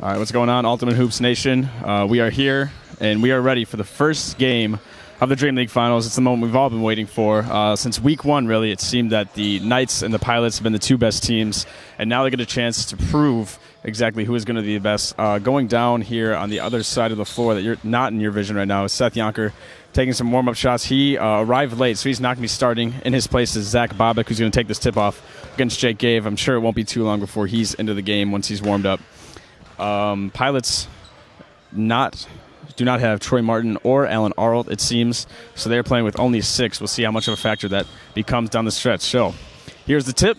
All right, what's going on, Ultimate Hoops Nation? We are here, and we are ready for the first game of the Dream League Finals. It's the moment we've all been waiting for. Since week one, really, it seemed that the Knights and the Pilots have been the two best teams, and now they get a chance to prove exactly who is going to be the best. Going down here on the other side of the floor that you're not in your vision right now is Seth Yonker taking some warm-up shots. He arrived late, so he's not going to be starting. In his place is Zach Bobbick, who's going to take this tip-off against Jake Gave. I'm sure it won't be too long before he's into the game once he's warmed up. Pilots do not have Troy Martin or Alan Arlt, it seems, so they're playing with only 6. We'll see how much of a factor that becomes down the stretch. So here's the tip.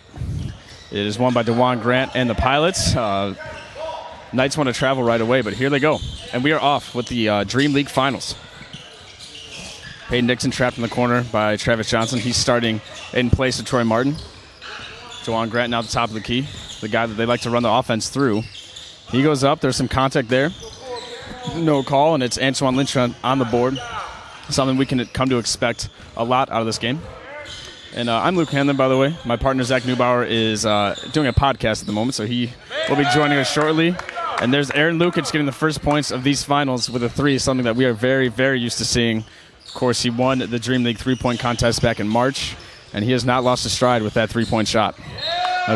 It is won by DeJuan Grant and the Pilots. Knights want to travel right away, but here they go. And we are off with the Dream League Finals. Peyton Dixon trapped in the corner by Travis Johnson. He's starting in place of Troy Martin. DeJuan Grant now at the top of the key, the guy that they like to run the offense through. He goes up. There's some contact there. No call, and it's Antoine Lynch on the board. Something we can come to expect a lot out of this game. And I'm Luke Hanlon, by the way. My partner, Zach Neubauer, is doing a podcast at the moment, so he will be joining us shortly. And there's Aaron Lukic getting the first points of these finals with a 3, something that we are very, very used to seeing. Of course, he won the Dream League three-point contest back in March, and he has not lost a stride with that three-point shot.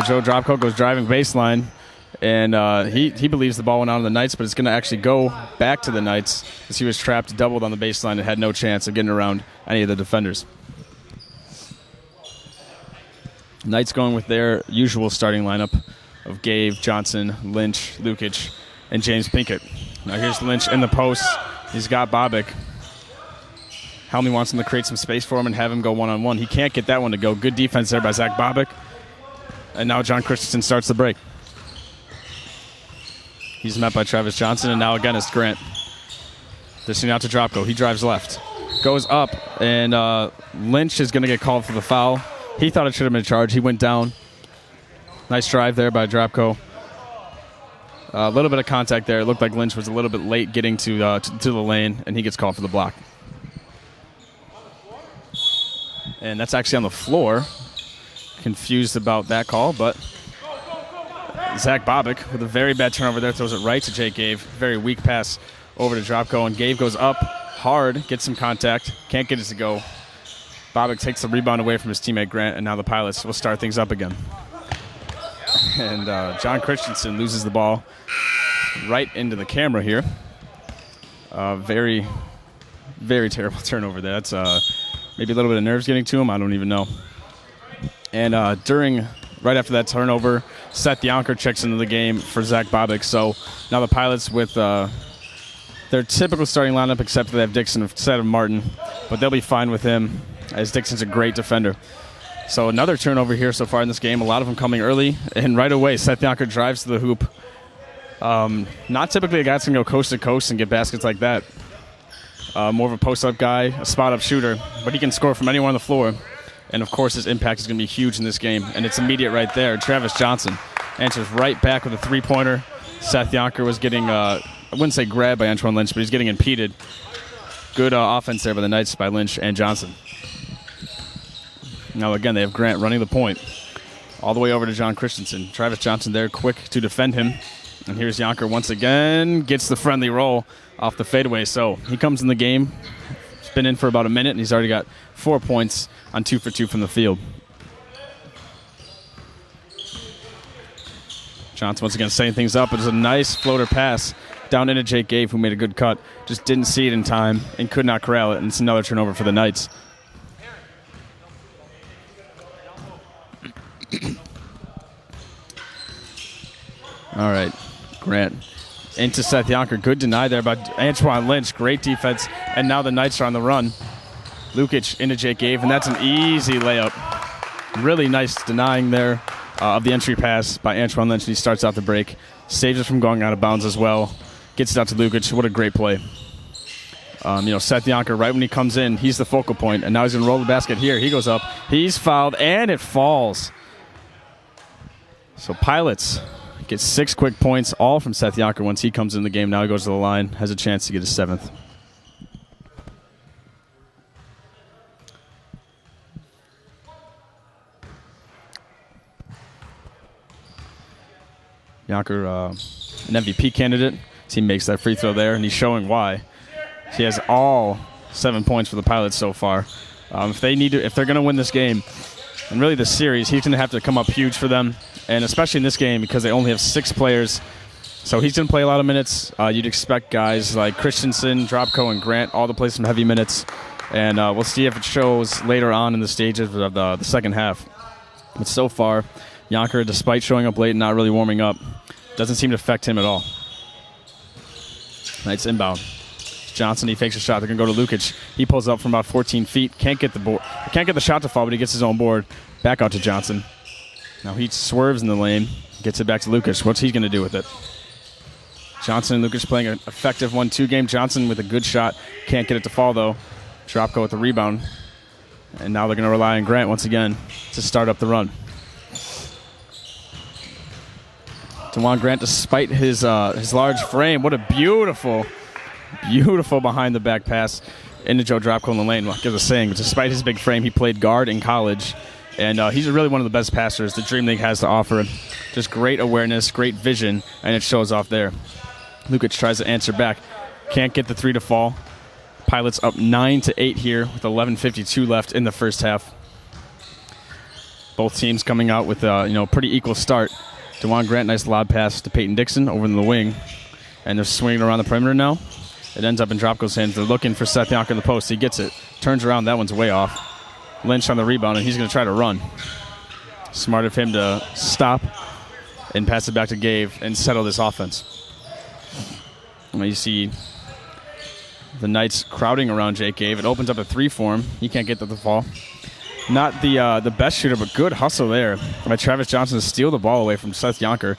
Joe Dropko goes driving baseline, and he believes the ball went out on the Knights, but it's going to actually go back to the Knights as he was trapped, doubled on the baseline, and had no chance of getting around any of the defenders. Knights going with their usual starting lineup of Gave, Johnson, Lynch, Lukic, and James Pinkett. Now here's Lynch in the post. He's got Bobbick. Helmy wants him to create some space for him and have him go one-on-one. He can't get that one to go. Good defense there by Zach Bobbick. And now John Christensen starts the break. He's met by Travis Johnson, and now again it's Grant. Dishing out to Dropko. He drives left. Goes up, and Lynch is going to get called for the foul. He thought it should have been a charge. He went down. Nice drive there by Dropko. A little bit of contact there. It looked like Lynch was a little bit late getting to the lane, and he gets called for the block. And that's actually on the floor. Confused about that call, but Zach Bobbick with a very bad turnover there throws it right to Jake Gave. Very weak pass over to Dropko, and Gave goes up hard, gets some contact, can't get it to go. Bobbick takes the rebound away from his teammate Grant, and now the Pilots will start things up again. And John Christensen loses the ball right into the camera here. Very, very terrible turnover there. That's maybe a little bit of nerves getting to him. I don't even know. And right after that turnover, Seth Yonker checks into the game for Zach Bobbick. So now the Pilots with their typical starting lineup, except they have Dixon instead of Martin. But they'll be fine with him, as Dixon's a great defender. So another turnover here so far in this game. A lot of them coming early. And right away, Seth Yonker drives to the hoop. Not typically a guy that's going to go coast to coast and get baskets like that. More of a post-up guy, a spot-up shooter. But he can score from anywhere on the floor. And, of course, his impact is going to be huge in this game. And it's immediate right there. Travis Johnson answers right back with a three-pointer. Seth Yonker was getting, I wouldn't say grabbed by Antoine Lynch, but he's getting impeded. Good offense there by the Knights by Lynch and Johnson. Now, again, they have Grant running the point all the way over to John Christensen. Travis Johnson there quick to defend him. And here's Yonker once again. Gets the friendly roll off the fadeaway. So he comes in the game. He's been in for about a minute, and he's already got 4 points on 2 for 2 from the field. Johnson once again setting things up. It was a nice floater pass down into Jake Gave, who made a good cut. Just didn't see it in time and could not corral it. And it's another turnover for the Knights. All right, Grant into Seth Yonker. Good deny there by Antoine Lynch. Great defense. And now the Knights are on the run. Lukic into Jake Gave, and that's an easy layup. Really nice denying there of the entry pass by Antoine Lynch. He starts out the break. Saves it from going out of bounds as well. Gets it out to Lukic. What a great play. Seth Yonker, right when he comes in, he's the focal point, and now he's going to roll the basket here. He goes up. He's fouled, and it falls. So Pilots get 6 quick points, all from Seth Yonker once he comes in the game. Now he goes to the line, has a chance to get his 7th. Yonker an MVP candidate. He makes that free throw there, and he's showing why. He has all 7 points for the Pilots so far. If they're going to win this game, and really this series, he's going to have to come up huge for them, and especially in this game because they only have 6 players. So he's going to play a lot of minutes. You'd expect guys like Christensen, Dropko, and Grant all to play some heavy minutes, and we'll see if it shows later on in the stages of the second half. But so far, Jonker, despite showing up late and not really warming up, doesn't seem to affect him at all. Knights inbound. Johnson, he fakes a shot. They're going to go to Lukic. He pulls up from about 14 feet. Can't get the shot to fall, but he gets his own board. Back out to Johnson. Now he swerves in the lane. Gets it back to Lukic. What's he going to do with it? Johnson and Lukic playing an effective 1-2 game. Johnson with a good shot. Can't get it to fall, though. Dropko with the rebound. And now they're going to rely on Grant once again to start up the run. DeJuan Grant, despite his large frame, what a beautiful behind the back pass into Joe Dropko in the lane. Well, I was saying, despite his big frame, he played guard in college, and he's really one of the best passers the Dream League has to offer. Just great awareness, great vision, and it shows off there. Lukic tries to answer back, can't get the 3 to fall. Pilots up 9-8 here with 11:52 left in the first half. Both teams coming out with a pretty equal start. DeJuan Grant, nice lob pass to Peyton Dixon over in the wing. And they're swinging around the perimeter now. It ends up in Dropko's hands. They're looking for Seth Jonker in the post. He gets it. Turns around. That one's way off. Lynch on the rebound, and he's going to try to run. Smart of him to stop and pass it back to Gabe and settle this offense. Now you see the Knights crowding around Jake Gabe. It opens up a 3 for him. He can't get to the fall. Not the best shooter, but good hustle there by Travis Johnson to steal the ball away from Seth Jonker.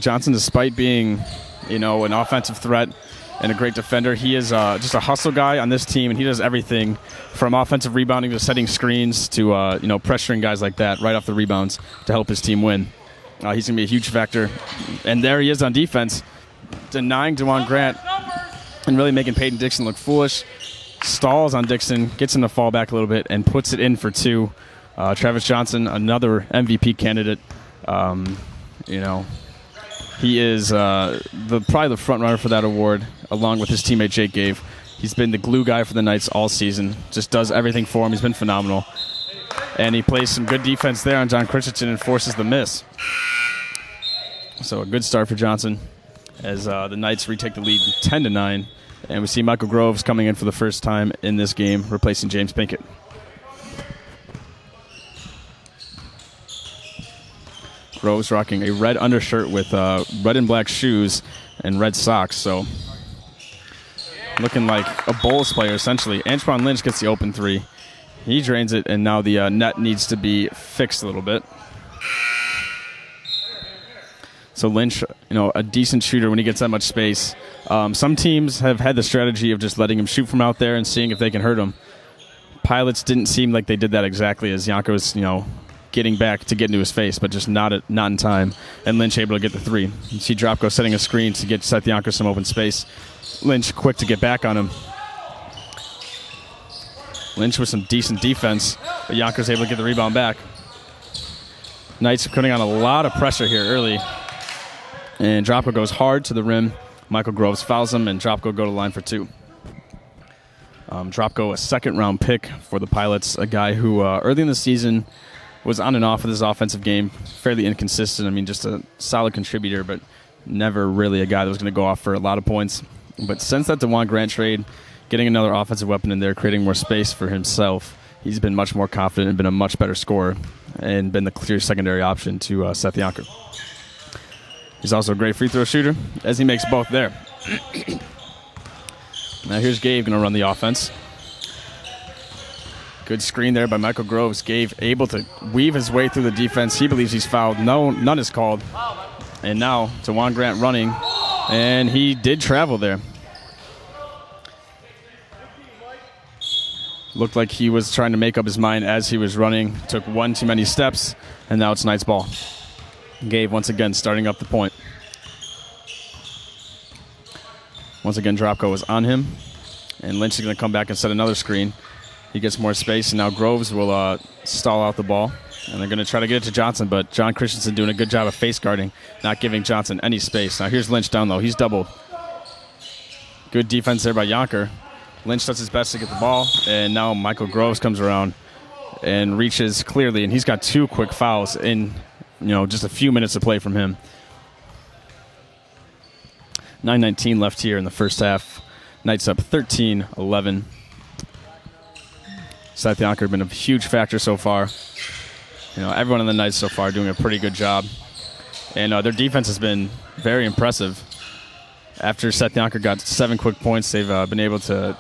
Johnson, despite being, an offensive threat and a great defender, he is just a hustle guy on this team, and he does everything from offensive rebounding to setting screens to pressuring guys like that right off the rebounds to help his team win. He's going to be a huge factor. And there he is on defense, denying DeJuan Grant and really making Peyton Dixon look foolish. Stalls on Dixon, gets him to fall back a little bit, and puts it in for 2. Travis Johnson, another MVP candidate. He is probably the front runner for that award, along with his teammate Jake Gabe. He's been the glue guy for the Knights all season. Just does everything for him. He's been phenomenal. And he plays some good defense there on John Christensen and forces the miss. So a good start for Johnson as the Knights retake the lead 10-9. And we see Michael Groves coming in for the first time in this game, replacing James Pinkett. Groves rocking a red undershirt with red and black shoes and red socks. So looking like a Bulls player, essentially. Antoine Lynch gets the open 3. He drains it, and now the net needs to be fixed a little bit. So Lynch, a decent shooter when he gets that much space. Some teams have had the strategy of just letting him shoot from out there and seeing if they can hurt him. Pilots didn't seem like they did that exactly, as Jonker was, getting back to get into his face, but just not in time. And Lynch able to get the 3. You see Dropko setting a screen to get Seth Jonker some open space. Lynch quick to get back on him. Lynch with some decent defense, but Jonker's able to get the rebound back. Knights putting on a lot of pressure here early. And Dropko goes hard to the rim. Michael Groves fouls him, and Dropko go to the line for 2. Dropko, a second-round pick for the Pilots, a guy who early in the season was on and off with his offensive game, fairly inconsistent. I mean, just a solid contributor, but never really a guy that was going to go off for a lot of points. But since that DeJuan Grant trade, getting another offensive weapon in there, creating more space for himself, he's been much more confident and been a much better scorer and been the clear secondary option to Seth Jonker. He's also a great free throw shooter, as he makes both there. Now here's Gabe going to run the offense. Good screen there by Michael Groves. Gabe able to weave his way through the defense. He believes he's fouled. No, none is called. And now DeJuan Grant running, and he did travel there. Looked like he was trying to make up his mind as he was running. Took one too many steps, and now it's Knights ball. Gabe once again starting up the point. Once again, Dropko is on him, and Lynch is going to come back and set another screen. He gets more space, and now Groves will stall out the ball And they're going to try to get it to Johnson, but John Christensen doing a good job of face guarding, not giving Johnson any space. Now here's Lynch down low. He's doubled. Good defense there by Jonker. Lynch does his best to get the ball, and now Michael Groves comes around and reaches clearly, and he's got 2 quick fouls in just a few minutes of play from him. 9:19 left here in the first half. Knights up 13-11. Seth Jonker been a huge factor so far. Everyone on the Knights so far doing a pretty good job. And their defense has been very impressive. After Seth Jonker got 7 quick points, they've been able to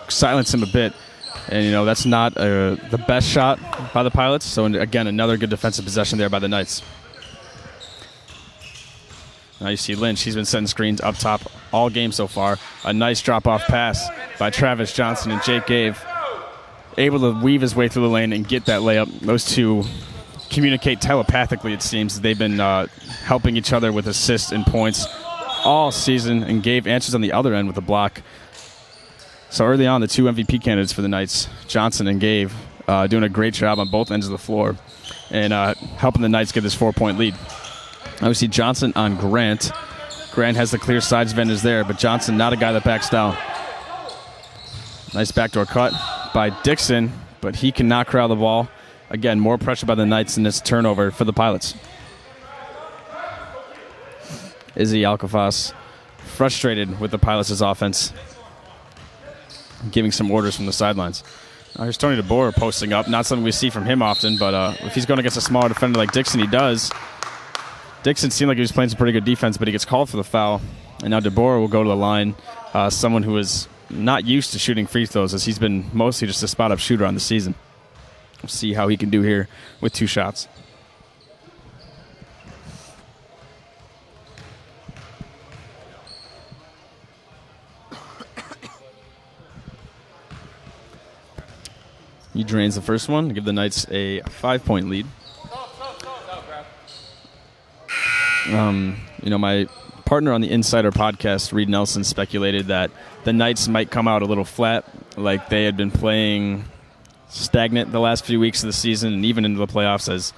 silence him a bit. And, that's not the best shot by the Pilots. So, again, another good defensive possession there by the Knights. Now you see Lynch. He's been setting screens up top all game so far. A nice drop-off pass by Travis Johnson, and Jake Gave able to weave his way through the lane and get that layup. Those two communicate telepathically, it seems. They've been helping each other with assists and points all season, and Gave answers on the other end with a block. So early on, the 2 MVP candidates for the Knights, Johnson and Gave, doing a great job on both ends of the floor and helping the Knights get this 4-point lead. Now we see Johnson on Grant. Grant has the clear sides vendors there, but Johnson not a guy that backs down. Nice backdoor cut by Dixon, but he cannot corral the ball. Again, more pressure by the Knights in this turnover for the Pilots. Izzy Alcafas frustrated with the Pilots' offense, giving some orders from the sidelines. Now here's Tony DeBoer posting up. Not something we see from him often, but if he's going against a smaller defender like Dixon, he does. Dixon seemed like he was playing some pretty good defense, but he gets called for the foul. And now DeBoer will go to the line, someone who is not used to shooting free throws, as he's been mostly just a spot-up shooter on the season. We'll see how he can do here with 2 shots. He drains the first one to give the Knights a 5-point lead. My partner on the Insider podcast, Reed Nelson, speculated that the Knights might come out a little flat, like they had been playing stagnant the last few weeks of the season and even into the playoffs, as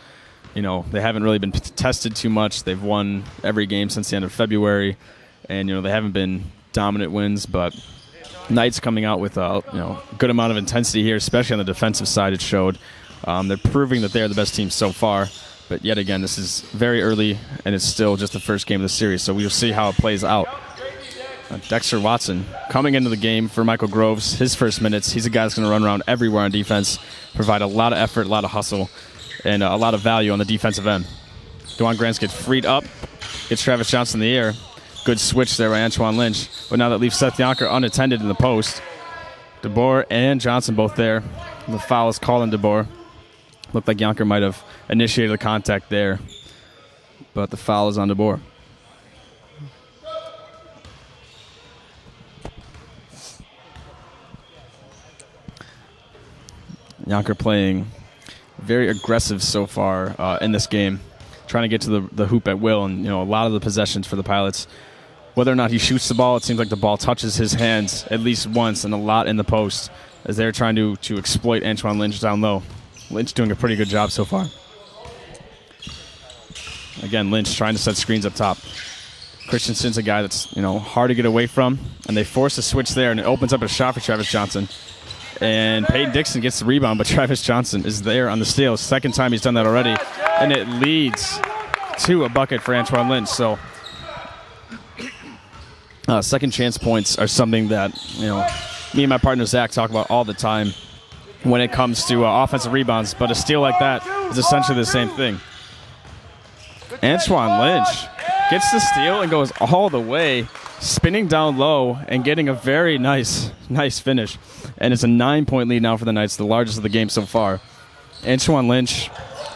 they haven't really been tested too much. They've won every game since the end of February, and they haven't been dominant wins, but Knights coming out with a good amount of intensity here, especially on the defensive side. It showed. They're proving that they're the best team so far. But yet again, this is very early, and it's still just the first game of the series, so we'll see how it plays out. Dexter Watson coming into the game for Michael Groves, his first minutes. He's a guy that's going to run around everywhere on defense, provide a lot of effort, a lot of hustle, and a lot of value on the defensive end. DeJuan Grants gets freed up, gets Travis Johnson in the air. Good switch there by Antoine Lynch, but now that leaves Seth Jonker unattended in the post. DeBoer and Johnson both there. The foul is called on DeBoer. Looked like Jonker might have initiated the contact there, but the foul is on DeBoer. Jonker playing very aggressive so far in this game, trying to get to the hoop at will, and a lot of the possessions for the Pilots. Whether or not he shoots the ball, it seems like the ball touches his hands at least once, and a lot in the post, as they're trying to exploit Antoine Lynch down low. Lynch doing a pretty good job so far. Again, Lynch trying to set screens up top. Christensen's a guy that's hard to get away from, and they force a switch there, and it opens up a shot for Travis Johnson. And Peyton Dixon gets the rebound, but Travis Johnson is there on the steal. Second time he's done that already, and it leads to a bucket for Antoine Lynch. So second chance points are something that me and my partner Zach talk about all the time when it comes to offensive rebounds, but a steal like that is essentially the same thing. Antoine Lynch gets the steal and goes all the way, spinning down low and getting a very nice finish. And it's a 9-point lead now for the Knights, the largest of the game so far. Antoine Lynch,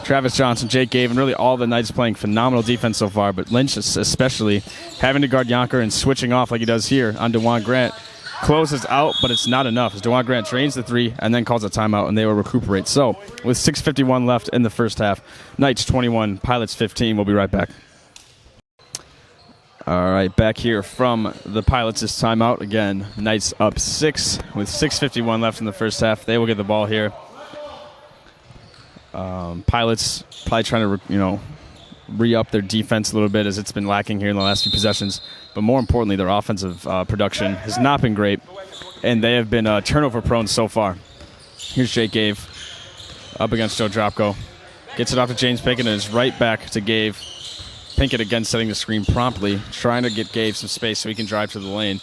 Travis Johnson, Jake Gave, and really all the Knights playing phenomenal defense so far, but Lynch especially having to guard Jonker and switching off like he does here on DeJuan Grant. Closes out, but it's not enough, as DeJuan Grant drains the 3 and then calls a timeout, and they will recuperate. So, with 6:51 left in the first half, Knights 21, Pilots 15. We'll be right back. All right, back here from the Pilots' timeout. Again, Knights up 6 with 6:51 left in the first half. They will get the ball here. Pilots probably trying to, re-up their defense a little bit as it's been lacking here in the last few possessions. But more importantly, their offensive production has not been great, and they have been turnover prone so far. Here's Jake Gave up against Joe Dropko. Gets it off to James Pinkett and is right back to Gave. Pinkett again setting the screen promptly, trying to get Gave some space so he can drive to the lane.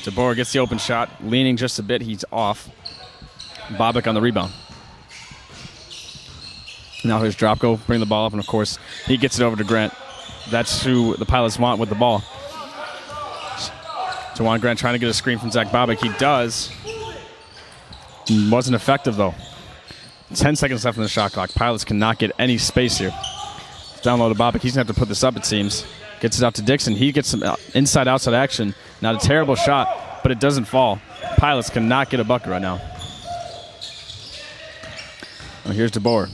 DeBoer gets the open shot, leaning just a bit. He's off. Bobick on the rebound. Now here's Dropko, bring the ball up, and of course he gets it over to Grant. That's who the Pilots want with the ball. Jawan Grant trying to get a screen from Zach Bobick. He does. Wasn't effective though. 10 seconds left in the shot clock. Pilots cannot get any space here. Down low to Bobick. He's going to have to put this up, it seems. Gets it out to Dixon. He gets some inside-outside action. Not a terrible shot, but it doesn't fall. Pilots cannot get a bucket right now. Oh, here's DeBoer.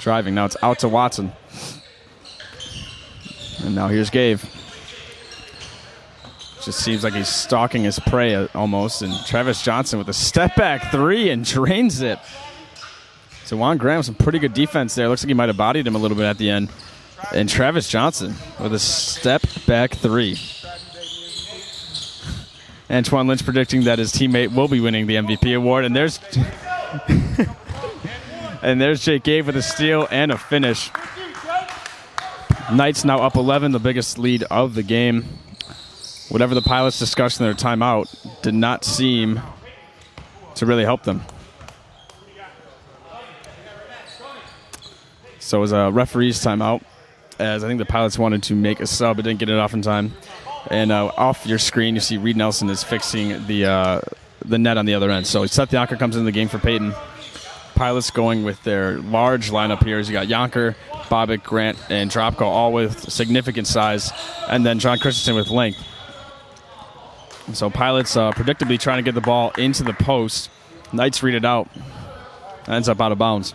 Driving. Now it's out to Watson. And now here's Gave. Just seems like he's stalking his prey almost. And Travis Johnson with a step-back three and drains it. So Juan Graham, some pretty good defense there. Looks like he might have bodied him a little bit at the end. And Travis Johnson with a step-back three. Antoine Lynch predicting that his teammate will be winning the MVP award. And there's... And there's Jake Gave with a steal and a finish. Knights now up 11, the biggest lead of the game. Whatever the Pilots discussed in their timeout did not seem to really help them. So it was a referee's timeout, as I think the Pilots wanted to make a sub, but didn't get it off in time. And off your screen, you see Reed Nelson is fixing the net on the other end. So Seth Yonker comes into the game for Peyton. Pilots going with their large lineup here. You got Yonker, Bobick, Grant, and Dropko, all with significant size, and then John Christensen with length. So Pilots predictably trying to get the ball into the post. Knights read it out. Ends up out of bounds.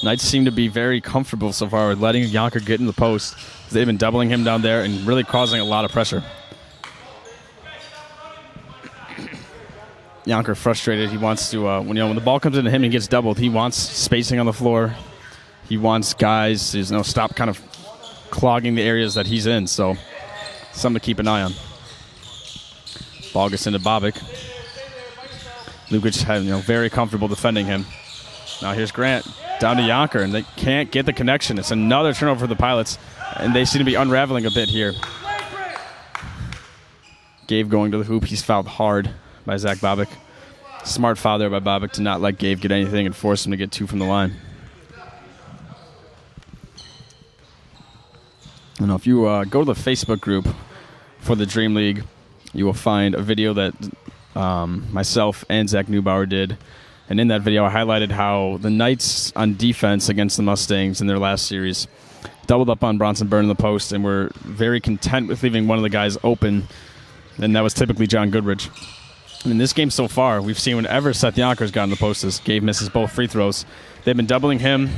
Knights seem to be very comfortable so far with letting Yonker get in the post. They've been doubling him down there and really causing a lot of pressure. Yonker frustrated. He wants to, when the ball comes into him and he gets doubled, he wants spacing on the floor. He wants guys to stop kind of clogging the areas that he's in. So something to keep an eye on. Ball gets into Bobick. Lukic had very comfortable defending him. Now here's Grant down to Yonker, and they can't get the connection. It's another turnover for the Pilots, and they seem to be unraveling a bit here. Gabe going to the hoop. He's fouled hard by Zach Bobick. Smart foul there by Bobick to not let Gabe get anything and force him to get two from the line. And if you go to the Facebook group for the Dream League, you will find a video that myself and Zach Neubauer did. And in that video, I highlighted how the Knights on defense against the Mustangs in their last series doubled up on Bronson Byrne in the post and were very content with leaving one of the guys open, and that was typically John Goodrich. And in this game so far, we've seen whenever Seth Yonker's gotten the post, Gabe misses both free throws. They've been doubling him,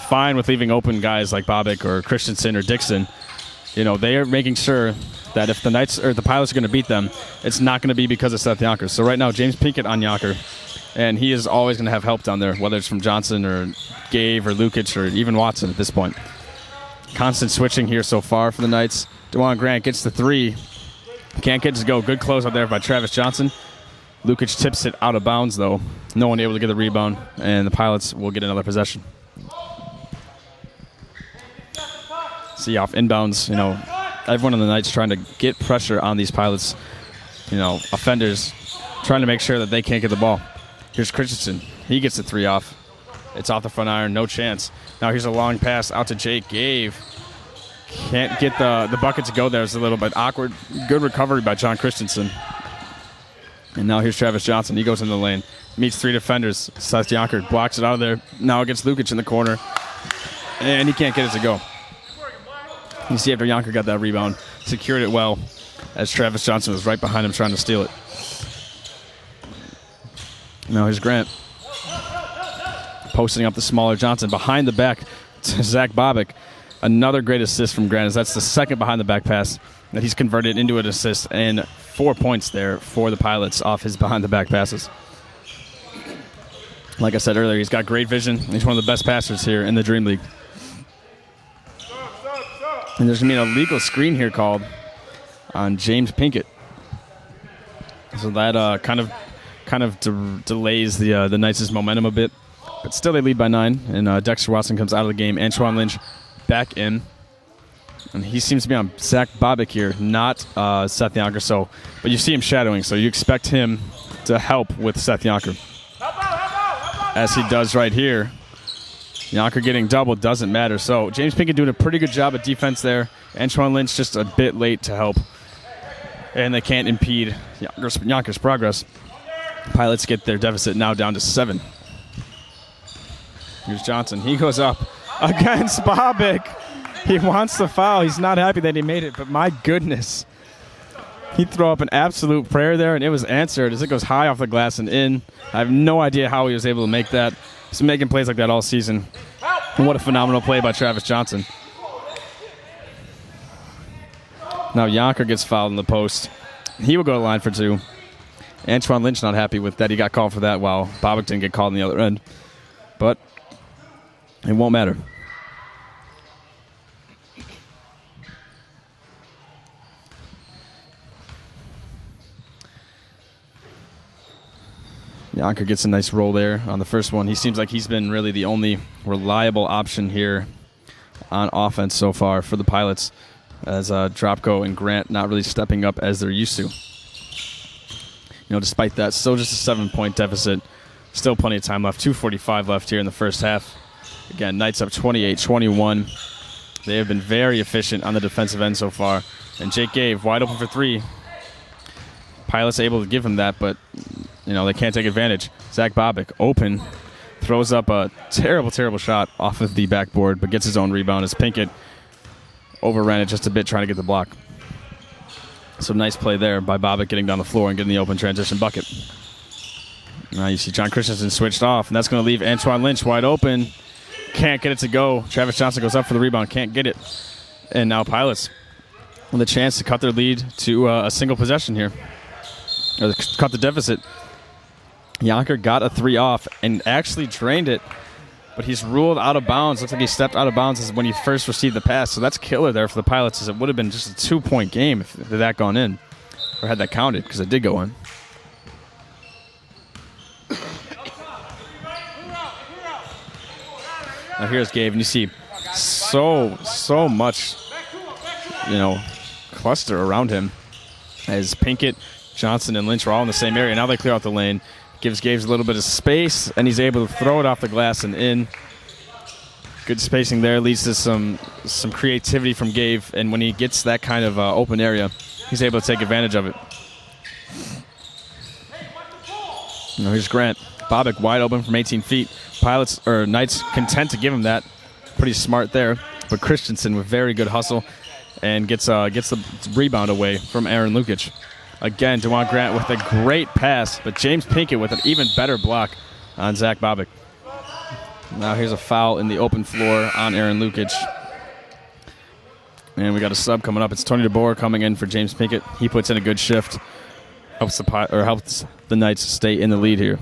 fine with leaving open guys like Bobick or Christensen or Dixon. They are making sure that if the Knights or the Pilots are going to beat them, it's not going to be because of Seth Yonker. So right now, James Pinkett on Yonker, and he is always going to have help down there, whether it's from Johnson or Gabe or Lukic or even Watson at this point. Constant switching here so far for the Knights. DeJuan Grant gets the three. Can't get it to go. Good close out there by Travis Johnson. Lukic tips it out of bounds, though. No one able to get the rebound, and the Pilots will get another possession. See off inbounds, everyone on the Knights trying to get pressure on these Pilots, offenders, trying to make sure that they can't get the ball. Here's Christensen. He gets the three off. It's off the front iron, no chance. Now here's a long pass out to Jake Gave. Can't get the bucket to go there. It's a little bit awkward. Good recovery by John Christensen. And now here's Travis Johnson. He goes in the lane. Meets three defenders. Seth Yonker blocks it out of there. Now it gets Lukic in the corner. And he can't get it to go. You see after Yonker got that rebound, secured it well as Travis Johnson was right behind him trying to steal it. Now here's Grant. Posting up the smaller Johnson behind the back to Zach Bobick. Another great assist from Grant. That's the second behind the back pass that he's converted into an assist, and 4 points there for the Pilots off his behind the back passes. Like I said earlier, he's got great vision. He's one of the best passers here in the Dream League. And there's going to be an illegal screen here called on James Pinkett. So that kind of delays the Knights' momentum a bit. But still they lead by 9. And Dexter Watson comes out of the game. Antoine Lynch back in. And he seems to be on Zach Bobick here, not Seth Yonker. But you see him shadowing, so you expect him to help with Seth Yonker. As he does right here. Yonker getting doubled doesn't matter. So James Pinkett doing a pretty good job of defense there. Antoine Lynch just a bit late to help. And they can't impede Yonker's progress. Pilots get their deficit now down to 7. Here's Johnson. He goes up against Bobick. He wants the foul. He's not happy that he made it, but my goodness. He threw up an absolute prayer there, and it was answered as it goes high off the glass and in. I have no idea how he was able to make that. He's been making plays like that all season. And what a phenomenal play by Travis Johnson. Now Yonker gets fouled in the post. He will go to the line for 2. Antoine Lynch not happy with that. He got called for that while Bobick didn't get called on the other end. But it won't matter. Yonker gets a nice roll there on the first one. He seems like he's been really the only reliable option here on offense so far for the Pilots, as Dropko and Grant not really stepping up as they're used to. Despite that, still just a 7-point deficit. Still plenty of time left. 2:45 left here in the first half. Again, Knights up 28-21. They have been very efficient on the defensive end so far. And Jake Gave wide open for 3. Pilots able to give him that, but they can't take advantage. Zach Bobick open, throws up a terrible, terrible shot off of the backboard, but gets his own rebound as Pinkett overran it just a bit trying to get the block. So nice play there by Bobick getting down the floor and getting the open transition bucket. Now you see John Christensen switched off, and that's going to leave Antoine Lynch wide open. Can't get it to go. Travis Johnson goes up for the rebound, can't get it. And now Pilots with a chance to cut their lead to a single possession here. Or cut the deficit. Yonker got a 3 off and actually drained it, but he's ruled out of bounds. Looks like he stepped out of bounds as when he first received the pass. So that's killer there for the Pilots, as it would have been just a 2-point game if that gone in, or had that counted, because it did go in. Now here's Gabe, and you see so much, cluster around him as Pinkett, Johnson, and Lynch are all in the same area. Now they clear out the lane. Gives Gabe a little bit of space, and he's able to throw it off the glass and in. Good spacing there leads to some creativity from Gabe, and when he gets that kind of open area, he's able to take advantage of it. Here's Grant. Bobick wide open from 18 feet. Knights content to give him that. Pretty smart there, but Christensen with very good hustle and gets the rebound away from Aaron Lukic. Again, DeJuan Grant with a great pass, but James Pinkett with an even better block on Zach Bobick. Now here's a foul in the open floor on Aaron Lukic. And we got a sub coming up. It's Tony DeBoer coming in for James Pinkett. He puts in a good shift. Helps the Knights stay in the lead here.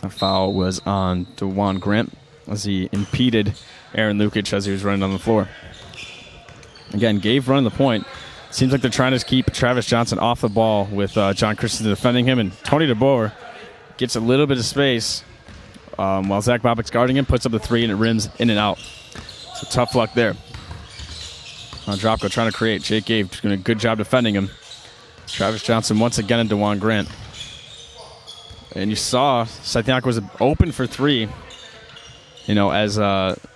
A foul was on DeJuan Grant as he impeded Aaron Lukic as he was running on the floor. Again, Gabe running the point. Seems like they're trying to keep Travis Johnson off the ball with John Christensen defending him. And Tony DeBoer gets a little bit of space while Zach Bobick's guarding him, puts up the 3, and it rims in and out. So tough luck there. Dropko trying to create. Jake Gabe doing a good job defending him. Travis Johnson once again and DeJuan Grant. And you saw Seth Yonker was open for 3. As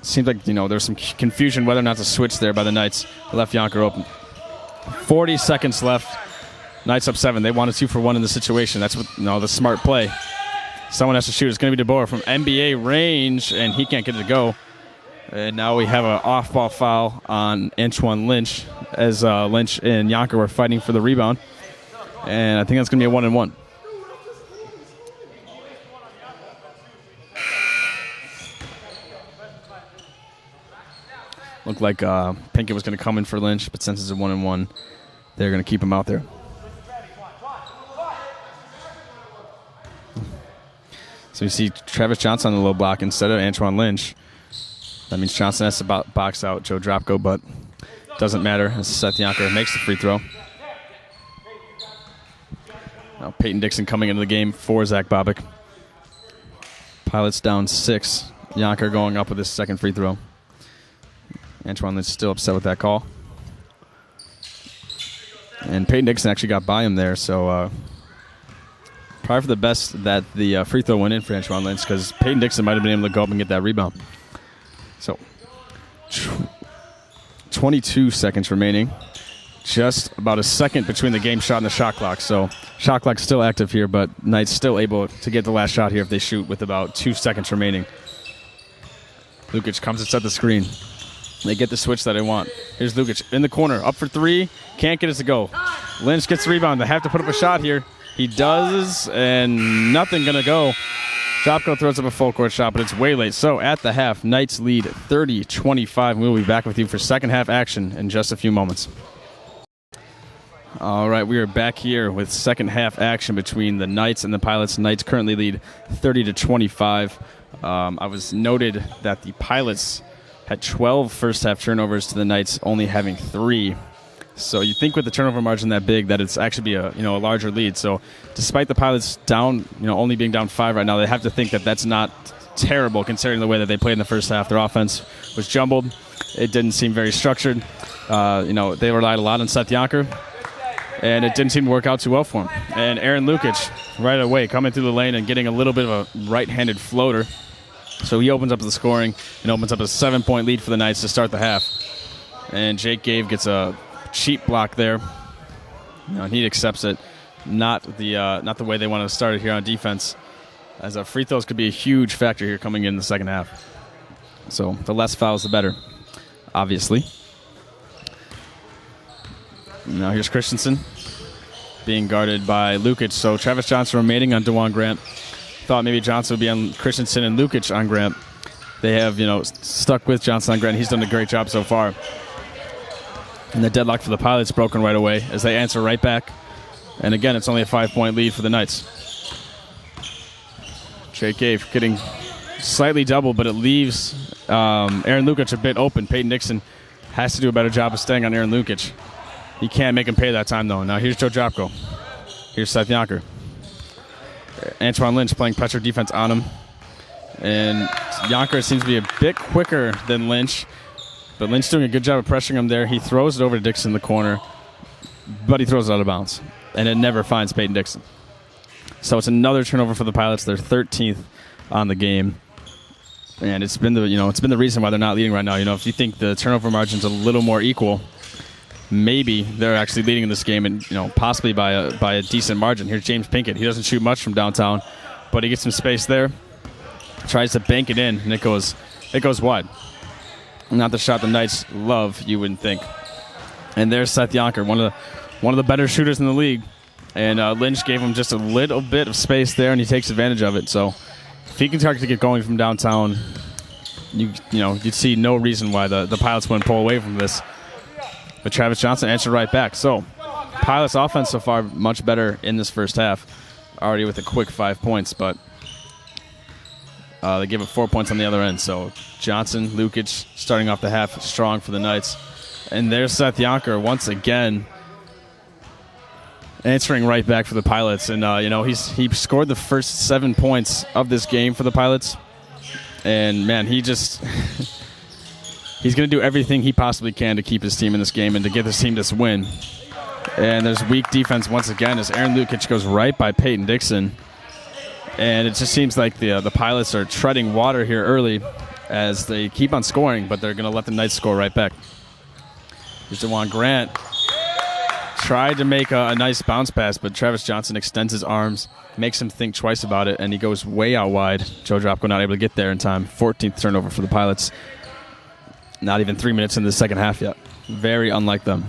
seems like, there's some confusion whether or not to switch there by the Knights. Left Yonker open. 40 seconds left. Knights up 7. They want a 2-for-1 in the situation. That's what the smart play. Someone has to shoot. It's going to be DeBoer from NBA range, and he can't get it to go. And now we have an off-ball foul on Antoine Lynch as Lynch and Yonker were fighting for the rebound. And I think that's going to be a 1-and-1. Looked like Pinkett was going to come in for Lynch, but since it's a 1-and-1, they're going to keep him out there. So you see Travis Johnson on the low block instead of Antoine Lynch. That means Johnson has to box out Joe Dropko, but doesn't matter as Seth Yonker makes the free throw. Now Peyton Dixon coming into the game for Zach Bobbick. Pilots down 6. Yonker going up with his second free throw. Antoine Lynch still upset with that call. And Peyton Dixon actually got by him there, so probably for the best that the free throw went in for Antoine Lynch, because Peyton Dixon might have been able to go up and get that rebound. So 22 seconds remaining. Just about a second between the game shot and the shot clock. So shot clock's still active here, but Knights still able to get the last shot here if they shoot with about 2 seconds remaining. Lukic comes to set the screen. They get the switch that they want. Here's Lukic in the corner, up for 3. Can't get it to go. Lynch gets the rebound. They have to put up a shot here. He does, and nothing going to go. Dropko throws up a full court shot, but it's way late. So at the half, Knights lead 30-25. We'll be back with you for second half action in just a few moments. All right, we are back here with second half action between the Knights and the Pilots. Knights currently lead 30-25. I was noted that the Pilots had 12 first half turnovers to the Knights only having 3. So you think with the turnover margin that big that it's actually be a larger lead. So despite the Pilots down, only being down 5 right now, they have to think that that's not terrible considering the way that they played in the first half. Their offense was jumbled. It didn't seem very structured. They relied a lot on Seth Yonker, and it didn't seem to work out too well for him. And Aaron Lukic right away coming through the lane and getting a little bit of a right-handed floater. So he opens up the scoring and opens up a 7-point lead for the Knights to start the half. And Jake Gave gets a cheap block there. And he accepts it. Not the way they want to start it here on defense, as free throws could be a huge factor here coming in the second half. So the less fouls, the better, obviously. Now here's Christensen being guarded by Lukic. So Travis Johnson remaining on DeJuan Grant. Thought maybe Johnson would be on Christensen and Lukic on Grant. They have, stuck with Johnson on Grant. He's done a great job so far. And the deadlock for the Pilots broken right away as they answer right back. And again, it's only a 5-point lead for the Knights. Jake Gave getting slightly double, but it leaves Aaron Lukic a bit open. Peyton Dixon has to do a better job of staying on Aaron Lukic. He can't make him pay that time, though. Now here's Joe Dropko. Here's Seth Yonker. Antoine Lynch playing pressure defense on him. And Yonker seems to be a bit quicker than Lynch. But Lynch doing a good job of pressuring him there. He throws it over to Dixon in the corner. But he throws it out of bounds. And it never finds Peyton Dixon. So it's another turnover for the Pilots. They're 13th on the game. And it's been the reason why they're not leading right now. If you think the turnover margin's a little more equal, maybe they're actually leading in this game, and possibly by a decent margin. Here's James Pinkett. He doesn't shoot much from downtown, but he gets some space there. Tries to bank it in, and it goes wide. Not the shot the Knights love, you wouldn't think. And there's Seth Yonker, one of the better shooters in the league. And Lynch gave him just a little bit of space there, and he takes advantage of it. So if he can start to get going from downtown, you'd see no reason why the Pilots wouldn't pull away from this. But Travis Johnson answered right back. So Pilots offense so far much better in this first half. Already with a quick 5 points, but they give it 4 points on the other end. So Johnson, Lukic starting off the half strong for the Knights. And there's Seth Yonker once again answering right back for the Pilots. And, he scored the first 7 points of this game for the Pilots. And, man, he just... He's going to do everything he possibly can to keep his team in this game and to get this team this win. And there's weak defense once again as Aaron Lukic goes right by Peyton Dixon. And it just seems like the Pilots are treading water here early as they keep on scoring, but they're going to let the Knights score right back. Here's DeJuan Grant. Tried to make a nice bounce pass, but Travis Johnson extends his arms, makes him think twice about it, and he goes way out wide. Joe Dropko not able to get there in time. 14th turnover for the Pilots. Not even 3 minutes into the second half yet. Very unlike them.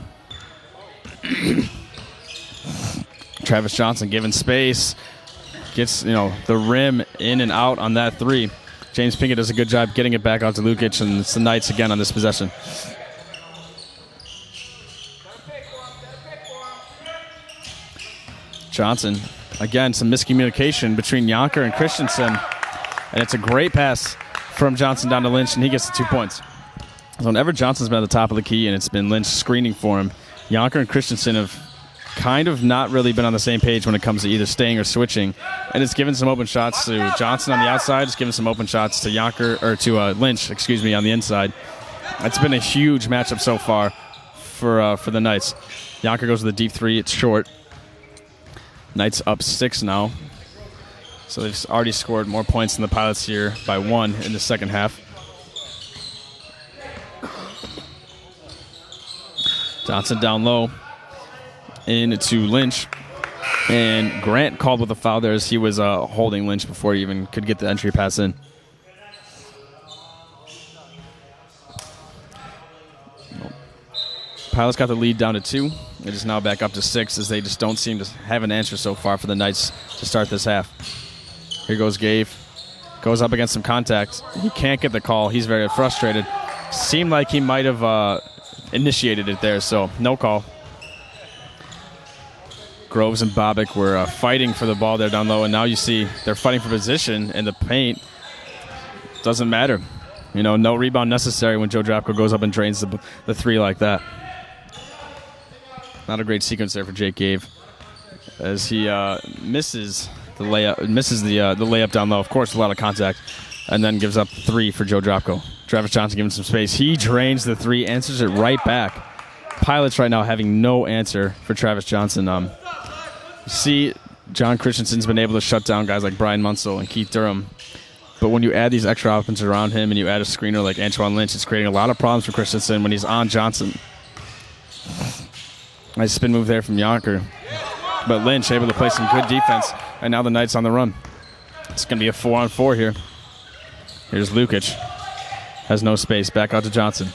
Travis Johnson given space. Gets, the rim in and out on that 3. James Pinkett does a good job getting it back out to Lukic, and it's the Knights again on this possession. Johnson, again, some miscommunication between Yonker and Christensen. And it's a great pass from Johnson down to Lynch, and he gets the 2 points. So whenever Johnson's been at the top of the key and it's been Lynch screening for him, Jonker and Christensen have kind of not really been on the same page when it comes to either staying or switching. And it's given some open shots to Johnson on the outside. It's given some open shots to Lynch, on the inside. It's been a huge matchup so far for the Knights. Jonker goes with a deep three. It's short. Knights up 6 now. So they've already scored more points than the Pilots here by 1 in the second half. Johnson down low into Lynch. And Grant called with a foul there as he was holding Lynch before he even could get the entry pass in. Pilots got the lead down to 2. It is now back up to 6 as they just don't seem to have an answer so far for the Knights to start this half. Here goes Gave. Goes up against some contact. He can't get the call. He's very frustrated. Seemed like he might have initiated it there, so no call. Groves and Bobick were fighting for the ball there down low, and now you see they're fighting for position in the paint. Doesn't matter. No rebound necessary when Joe Drapko goes up and drains the three like that. Not a great sequence there for Jake Gave as he misses the layup down low. Of course, a lot of contact, and then gives up 3 for Joe Drapko. Travis Johnson giving some space. He drains the 3, answers it right back. Pilots right now having no answer for Travis Johnson. See, John Christensen's been able to shut down guys like Brian Munsell and Keith Durham. But when you add these extra offenses around him and you add a screener like Antoine Lynch, it's creating a lot of problems for Christensen when he's on Johnson. Nice spin move there from Jonker. But Lynch able to play some good defense, and now the Knights on the run. It's going to be a 4-on-4 here. Here's Lukic. Has no space. Back out to Johnson.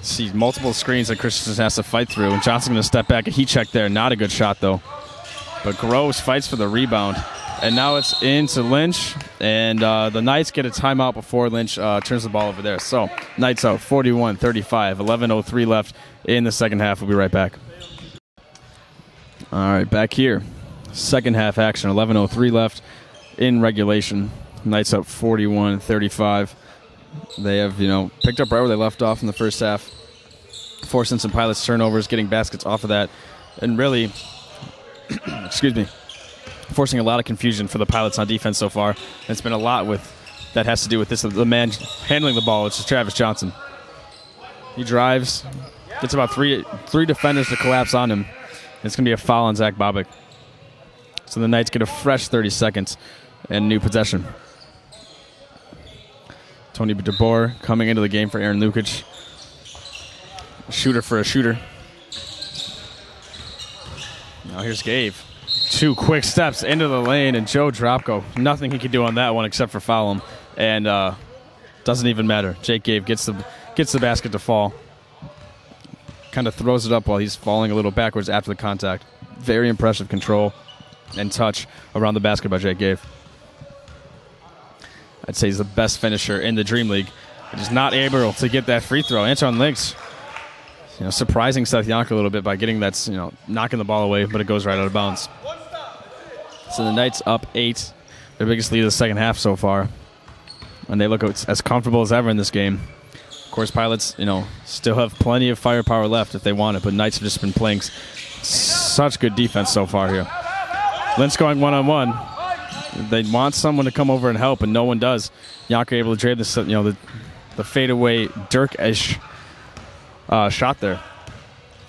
See multiple screens that Christensen has to fight through, and Johnson going to step back. A heat check there. Not a good shot, though. But Groves fights for the rebound. And now it's into Lynch, and the Knights get a timeout before Lynch turns the ball over there. So Knights out 41-35, 11:03 left in the second half. We'll be right back. All right, back here. Second half action, 11:03 left in regulation. Knights up 41-35. They have, picked up right where they left off in the first half, forcing some Pilots turnovers, getting baskets off of that, and really, forcing a lot of confusion for the Pilots on defense so far. And it's been a lot that has to do with the man handling the ball, which is Travis Johnson. He drives, gets about three defenders to collapse on him. And it's going to be a foul on Zach Bobick. So the Knights get a fresh 30 seconds and new possession. Tony DeBoer coming into the game for Aaron Lukic. Shooter for a shooter. Now here's Gabe. 2 quick steps into the lane, and Joe Drapko, nothing he could do on that one except for foul him. And doesn't even matter. Jake Gabe gets the basket to fall. Kind of throws it up while he's falling a little backwards after the contact. Very impressive control and touch around the basket by Jake Gabe. I'd say he's the best finisher in the Dream League. But he's not able to get that free throw. Antoine Lynch, surprising Seth Jonker a little bit by getting that, knocking the ball away, but it goes right out of bounds. So the Knights up 8, their biggest lead of the second half so far. And they look as comfortable as ever in this game. Of course, Pilots, still have plenty of firepower left if they want it, but Knights have just been playing such good defense so far here. Lynch going one-on-one. They want someone to come over and help, and no one does. Jonker able to drape the fadeaway Dirk-ish shot there.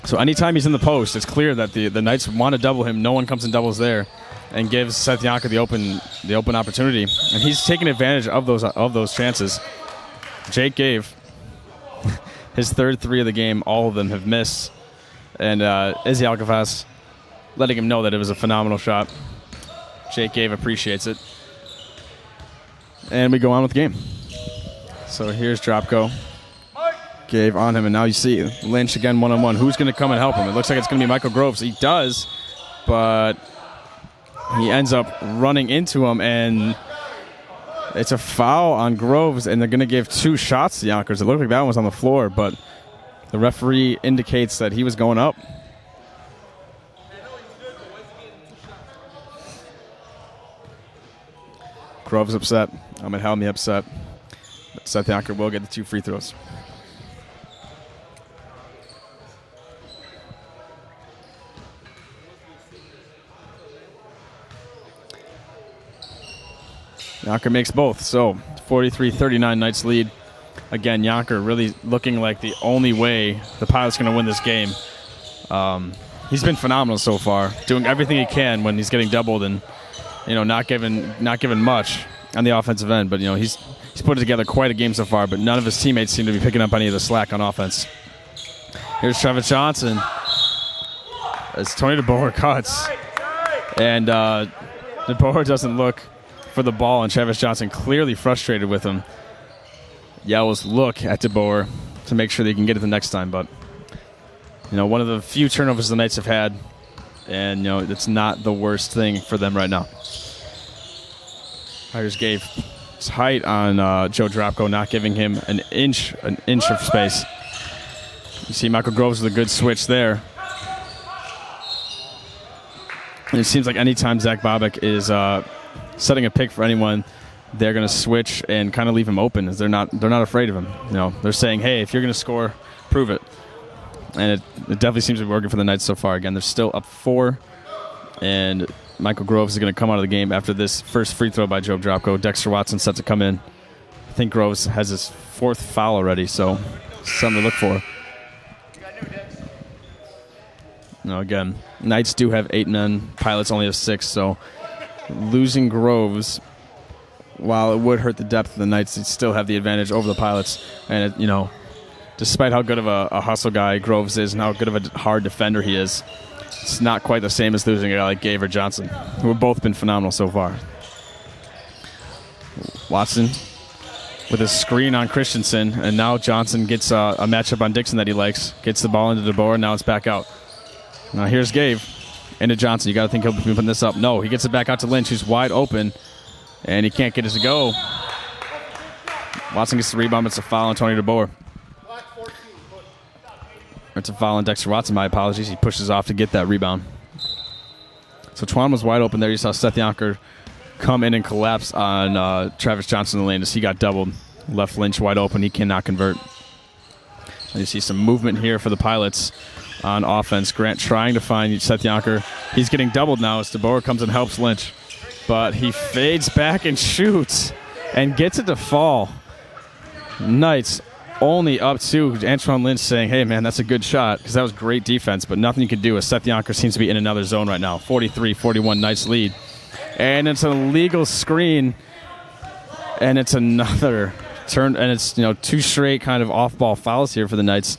So anytime he's in the post, it's clear that the Knights want to double him. No one comes and doubles there, and gives Seth Jonker the open opportunity, and he's taking advantage of those chances. Jake gave his third 3 of the game. All of them have missed, and Izzy Alcafas letting him know that it was a phenomenal shot. Jake Gave appreciates it. And we go on with the game. So here's Drapko. Gave on him, and now you see Lynch again one-on-one. Who's going to come and help him? It looks like it's going to be Michael Groves. He does, but he ends up running into him, and it's a foul on Groves, and they're going to give 2 shots to Yonkers. It looked like that one was on the floor, but the referee indicates that he was going up. Groves upset. Ahmed Helmy upset. But Seth Yonker will get the 2 free throws. Yonker makes both, so 43-39 Knights lead. Again, Yonker really looking like the only way the Pilots going to win this game. He's been phenomenal so far, doing everything he can when he's getting doubled and not given much on the offensive end. But he's put together quite a game so far. But none of his teammates seem to be picking up any of the slack on offense. Here's Travis Johnson as Tony DeBoer cuts, and DeBoer doesn't look for the ball, and Travis Johnson clearly frustrated with him. Yells look at DeBoer to make sure they can get it the next time, but one of the few turnovers the Knights have had, and it's not the worst thing for them right now. Here's Gabe. His height on Joe Drapko, not giving him an inch of space. You see Michael Groves with a good switch there. And it seems like anytime Zach Bobek is setting a pick for anyone, they're going to switch and kind of leave him open, as they're not afraid of him. They're saying, hey, if you're going to score, prove it. And it definitely seems to be working for the Knights so far. Again, they're still up 4, and Michael Groves is going to come out of the game after this first free throw by Joe Drapko. Dexter Watson set to come in. I think Groves has his 4th foul already, so something to look for. Again, Knights do have 8 men. Pilots only have 6, so losing Groves, while it would hurt the depth of the Knights, they still have the advantage over the Pilots. And, despite how good of a hustle guy Groves is and how good of a hard defender he is, it's not quite the same as losing a guy like Gabe or Johnson, who have both been phenomenal so far. Watson with a screen on Christensen, and now Johnson gets a matchup on Dixon that he likes, gets the ball into DeBoer, and now it's back out. Now here's Gabe into Johnson. You got to think he'll be putting this up. No, he gets it back out to Lynch, who's wide open, and he can't get it to go. Watson gets the rebound. It's a foul on Tony DeBoer. It's a foul on Dexter Watson. My apologies. He pushes off to get that rebound. So Twan was wide open there. You saw Seth Yonker come in and collapse on Travis Johnson in the lane as he got doubled. Left Lynch wide open. He cannot convert. And you see some movement here for the Pilots on offense. Grant trying to find Seth Yonker. He's getting doubled now as DeBoer comes and helps Lynch. But he fades back and shoots and gets it to fall. Knights only up 2. Antoine Lynch saying, hey, man, that's a good shot, because that was great defense, but nothing you can do as Seth Yonker seems to be in another zone right now. 43-41, Knights lead. And it's an illegal screen, and it's another turn, and it's 2 straight kind of off-ball fouls here for the Knights.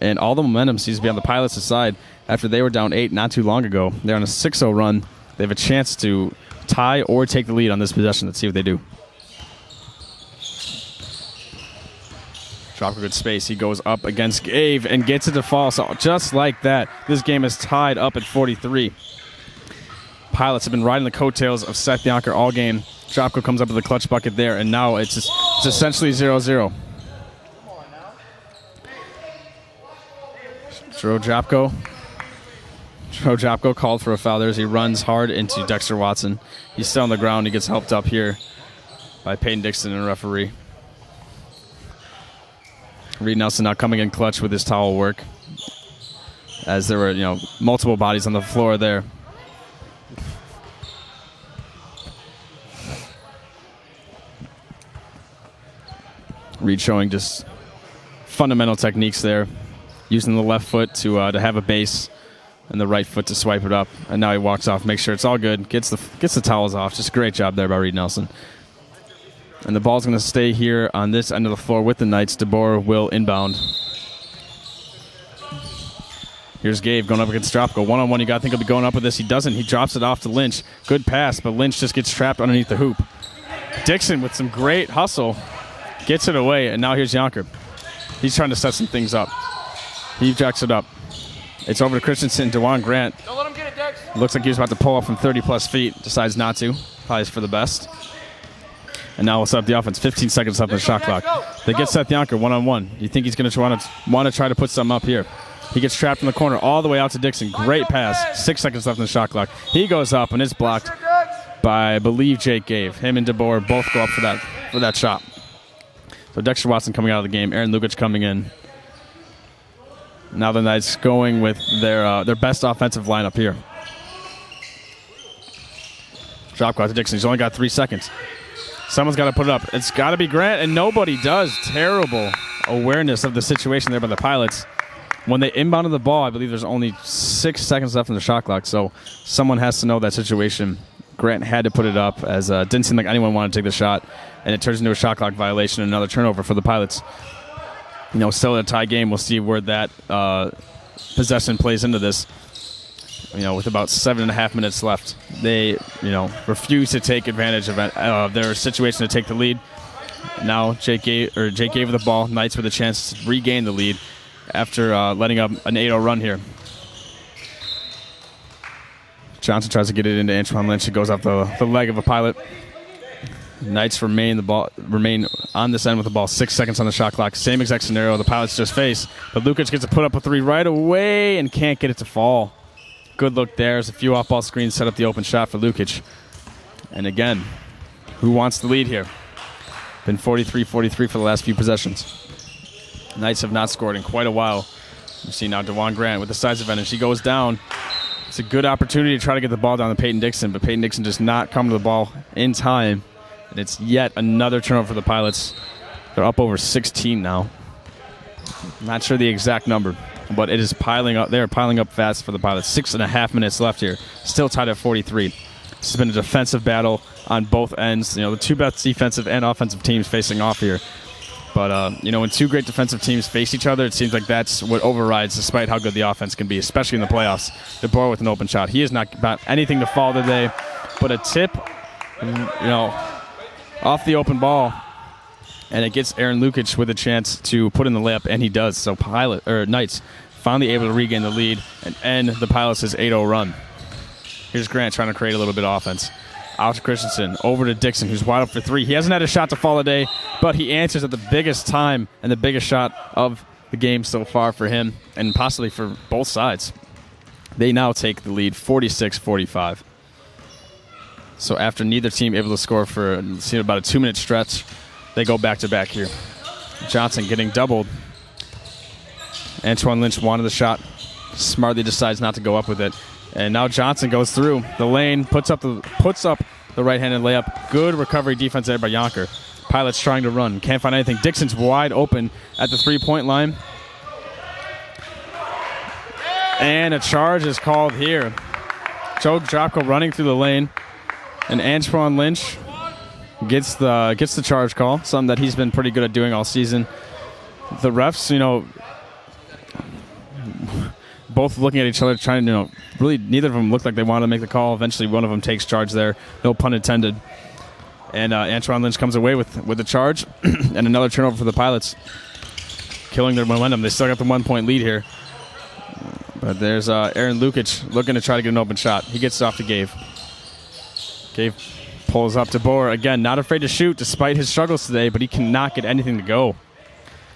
And all the momentum seems to be on the Pilots' side after they were down 8 not too long ago. They're on a 6-0 run. They have a chance to tie or take the lead on this possession. Let's see what they do. Drop a good space. He goes up against Gabe and gets it to fall. So just like that, this game is tied up at 43. Pilots have been riding the coattails of Seth Yonker all game. Drapko comes up with a clutch bucket there, and now it's essentially 0-0. Joe Drapko called for a foul there as he runs hard into Dexter Watson. He's still on the ground. He gets helped up here by Peyton Dixon and a referee. Reed Nelson now coming in clutch with his towel work, as there were multiple bodies on the floor there. Reed showing just fundamental techniques there, using the left foot to have a base and the right foot to swipe it up. And now he walks off, makes sure it's all good, gets the towels off. Just a great job there by Reed Nelson. And the ball's going to stay here on this end of the floor with the Knights. DeBoer will inbound. Here's Gabe going up against Drapko. One-on-one, you got to think he'll be going up with this. He doesn't. He drops it off to Lynch. Good pass, but Lynch just gets trapped underneath the hoop. Dixon with some great hustle gets it away, and now here's Yonker. He's trying to set some things up. He jacks it up. It's over to Christensen. DeJuan Grant. Don't let him get it, Dex. Looks like he was about to pull up from 30-plus feet. Decides not to. Probably for the best. And now we'll set up the offense. 15 seconds left on the shot clock. They get Seth Yonker one-on-one. You think he's going to want to try to put something up here. He gets trapped in the corner all the way out to Dixon. Great pass. 6 seconds left on the shot clock. He goes up, and it's blocked. by, I believe, Jake Gave. Him and DeBoer both go up for that shot. So Dexter Watson coming out of the game. Aaron Lukic coming in. Now the Knights going with their best offensive lineup here. Drop clock to Dixon. He's only got 3 seconds. Someone's got to put it up. It's got to be Grant, and nobody does. Terrible awareness of the situation there by the Pilots. When they inbounded the ball, I believe there's only 6 seconds left in the shot clock, so someone has to know that situation. Grant had to put it up, as it didn't seem like anyone wanted to take the shot, and it turns into a shot clock violation and another turnover for the Pilots. Still in a tie game. We'll see where that possession plays into this. With about 7.5 minutes left, they, refuse to take advantage of their situation to take the lead. Now Jake gave the ball. Knights with a chance to regain the lead after letting up an 8-0 run here. Johnson tries to get it into Antoine Lynch. It goes off the leg of a Pilot. Knights remain on this end with the ball. 6 seconds on the shot clock. Same exact scenario the Pilots just faced. But Lukic gets to put up a 3 right away and can't get it to fall. Good look there. There's a few off-ball screens set up the open shot for Lukic. And again, who wants the lead here? Been 43-43 for the last few possessions. Knights have not scored in quite a while. You see now DeJuan Grant with the size advantage. He goes down. It's a good opportunity to try to get the ball down to Peyton Dixon, but Peyton Dixon does not come to the ball in time. And it's yet another turnover for the Pilots. They're up over 16 now. Not sure the exact number, but it is piling up. They're piling up fast for the Pilots. 6.5 minutes left here. Still tied at 43. This has been a defensive battle on both ends. The two best defensive and offensive teams facing off here. But, when two great defensive teams face each other, it seems like that's what overrides despite how good the offense can be, especially in the playoffs. DeBoer with an open shot. He has not got anything to fall today, but a tip, off the open ball, and it gets Aaron Lukic with a chance to put in the layup, and he does. So Knights finally able to regain the lead and end the Pilots' 8-0 run. Here's Grant trying to create a little bit of offense. Out to Christensen, over to Dixon, who's wide open for 3. He hasn't had a shot to fall today, but he answers at the biggest time and the biggest shot of the game so far for him, and possibly for both sides. They now take the lead 46-45. So after neither team able to score for about a 2-minute stretch, they go back-to-back here. Johnson getting doubled. Antoine Lynch wanted the shot. Smartly decides not to go up with it. And now Johnson goes through the lane, puts up the right-handed layup. Good recovery defense there by Yonker. Pilots trying to run. Can't find anything. Dixon's wide open at the three-point line. And a charge is called here. Joe Dropko running through the lane. And Antoine Lynch gets the charge call, something that he's been pretty good at doing all season. The refs, both looking at each other, trying to, really neither of them looked like they wanted to make the call. Eventually, one of them takes charge there. No pun intended. And Antoine Lynch comes away with the charge and another turnover for the Pilots, killing their momentum. They still got the 1-point lead here. But there's Aaron Lukic looking to try to get an open shot. He gets it off to Gave. Gave pulls up to DeBoer. Again, not afraid to shoot despite his struggles today, but he cannot get anything to go.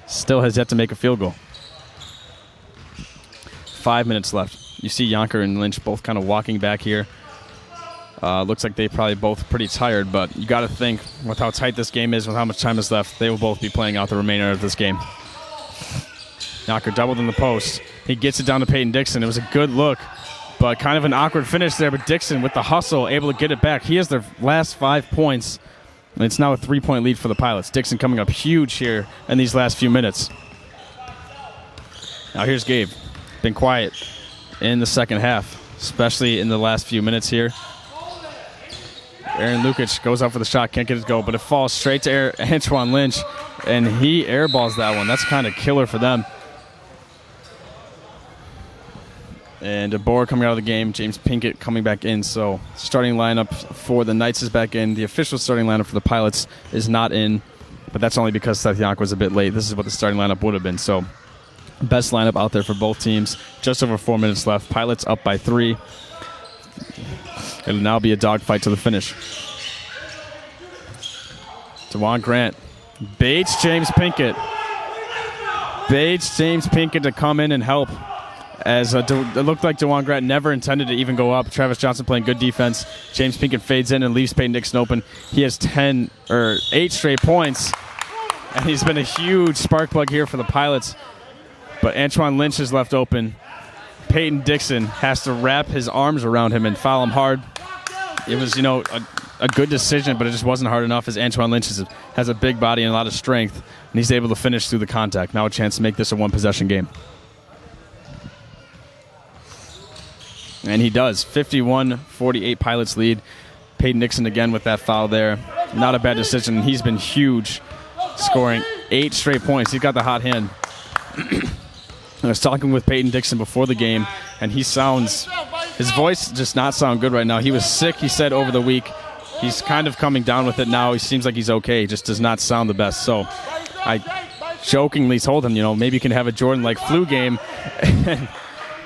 Still has yet to make a field goal. 5 minutes left. You see Yonker and Lynch both kind of walking back here. Looks like they probably both pretty tired, but you got to think with how tight this game is, with how much time is left, they will both be playing out the remainder of this game. Yonker doubled in the post. He gets it down to Peyton Dixon. It was a good look, but kind of an awkward finish there. But Dixon, with the hustle, able to get it back. He has their last 5 points, and it's now a 3-point lead for the Pilots. Dixon coming up huge here in these last few minutes. Now here's Gabe. Been quiet in the second half, especially in the last few minutes here. Aaron Lukic goes up for the shot, can't get it to go, but it falls straight to Antoine Lynch, and he airballs that one. That's kind of killer for them. And DeBoer coming out of the game, James Pinkett coming back in. So starting lineup for the Knights is back in. The official starting lineup for the Pilots is not in, but that's only because Seth Yonk was a bit late. This is what the starting lineup would have been. So best lineup out there for both teams. Just over 4 minutes left. Pilots up by 3. It'll now be a dogfight to the finish. DeJuan Grant baits James Pinkett. Baits James Pinkett to come in and help as it looked like DeJuan Grant never intended to even go up. Travis Johnson playing good defense. James Pinkett fades in and leaves Peyton Dixon open. He has 8 straight points, and he's been a huge spark plug here for the Pilots. But Antoine Lynch is left open. Peyton Dixon has to wrap his arms around him and foul him hard. It was, a good decision, but it just wasn't hard enough as Antoine Lynch has a big body and a lot of strength, and he's able to finish through the contact. Now a chance to make this a one-possession game. And he does. 51-48 Pilots lead. Peyton Dixon again with that foul there. Not a bad decision. He's been huge, scoring 8 straight points. He's got the hot hand. I was talking with Peyton Dixon before the game, and his voice does not sound good right now. He was sick, he said, over the week. He's kind of coming down with it now. He seems like he's okay. He just does not sound the best. So I jokingly told him, maybe you can have a Jordan-like flu game. And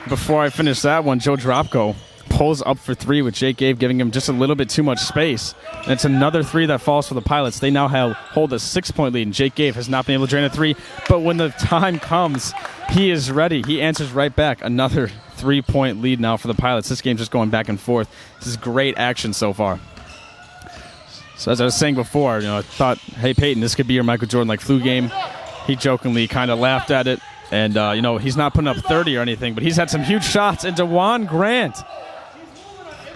before I finish that one, Joe Dropko pulls up for 3 with Jake Gave giving him just a little bit too much space. And it's another 3 that falls for the Pilots. They now hold a 6-point lead, and Jake Gave has not been able to drain a 3. But when the time comes, he is ready. He answers right back. Another 3-point lead now for the Pilots. This game's just going back and forth. This is great action so far. So as I was saying before, I thought, hey, Peyton, this could be your Michael Jordan-like flu game. He jokingly kind of laughed at it. And, he's not putting up 30 or anything, but he's had some huge shots. And DeJuan Grant,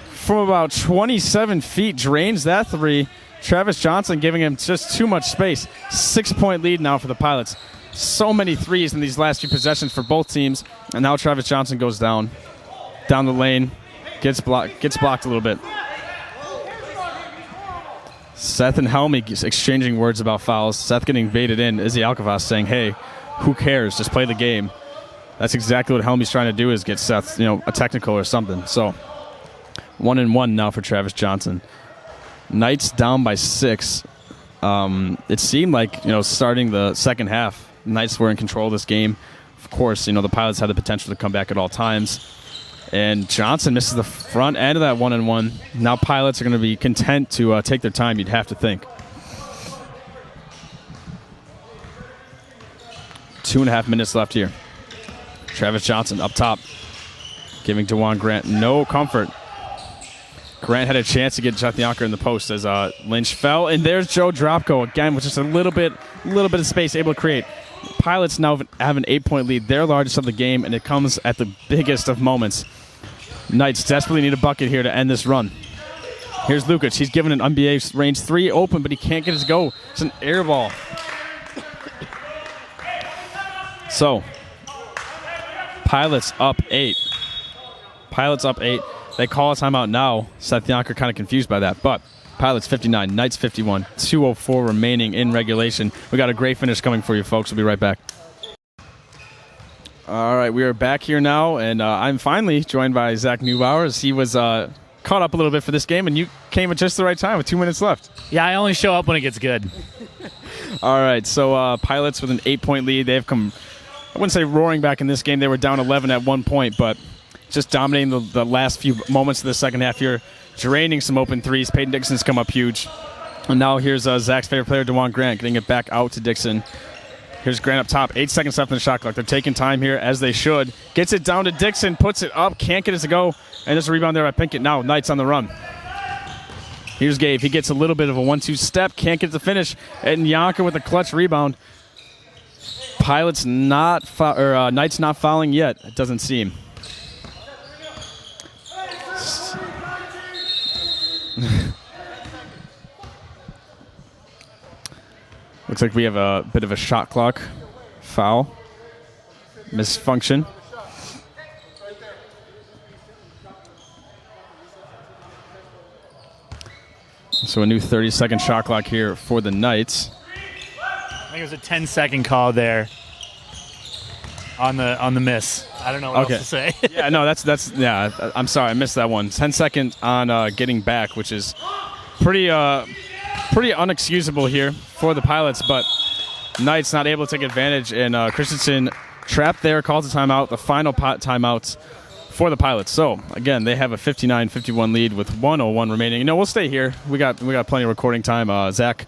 from about 27 feet, drains that 3. Travis Johnson giving him just too much space. 6-point lead now for the Pilots. So many threes in these last few possessions for both teams. And now Travis Johnson goes down the lane, gets blocked a little bit. Seth and Helmy exchanging words about fouls. Seth getting baited in. Izzy Alcavas saying, hey, who cares? Just play the game. That's exactly what Helmy's trying to do, is get Seth, a technical or something. So 1-1 now for Travis Johnson. Knights down by 6. It seemed like, starting the second half, Knights were in control of this game. Of course, the Pilots had the potential to come back at all times. And Johnson misses the front end of that 1-1. Now Pilots are going to be content to take their time, you'd have to think. 2.5 minutes left here. Travis Johnson up top, giving DeJuan Grant no comfort. Grant had a chance to get Jethniaker in the post as Lynch fell. And there's Joe Dropko again with just a little bit of space able to create. Pilots now have an 8-point lead, their largest of the game, and it comes at the biggest of moments. Knights desperately need a bucket here to end this run. Here's Lukic. He's given an NBA range 3 open, but he can't get his go. It's an air ball. So, Pilots up 8. They call a timeout now. Seth Yonker kind of confused by that, but Pilots 59, Knights 51, 2:04 remaining in regulation. We got a great finish coming for you, folks. We'll be right back. All right, we are back here now, and I'm finally joined by Zach Neubauer. He was caught up a little bit for this game, and you came at just the right time with 2 minutes left. Yeah, I only show up when it gets good. All right, so Pilots with an 8-point lead. They have come, I wouldn't say roaring back in this game. They were down 11 at one point, but just dominating the last few moments of the second half here, draining some open threes. Peyton Dixon's come up huge. And now here's Zach's favorite player, DeJuan Grant, getting it back out to Dixon. Here's Grant up top. 8 seconds left in the shot clock. They're taking time here, as they should. Gets it down to Dixon, puts it up, can't get it to go. And there's a rebound there by Pinkett. Now Knights on the run. Here's Gabe. He gets a little bit of a 1-2 step, can't get the finish. And Yonker with a clutch rebound. Knights not fouling yet, it doesn't seem. Looks like we have a bit of a shot clock foul misfunction. So a new 30-second shot clock here for the Knights. I think it was a 10-second call there on the miss. I don't know what else to say. Yeah, no, that's I'm sorry, I missed that one. 10 seconds on getting back, which is pretty unexcusable here for the Pilots, but Knights not able to take advantage, and Christensen trapped there, calls a timeout, the final timeout for the Pilots. So again, they have a 59-51 lead with 1:01 remaining. We'll stay here. We got plenty of recording time. Zach,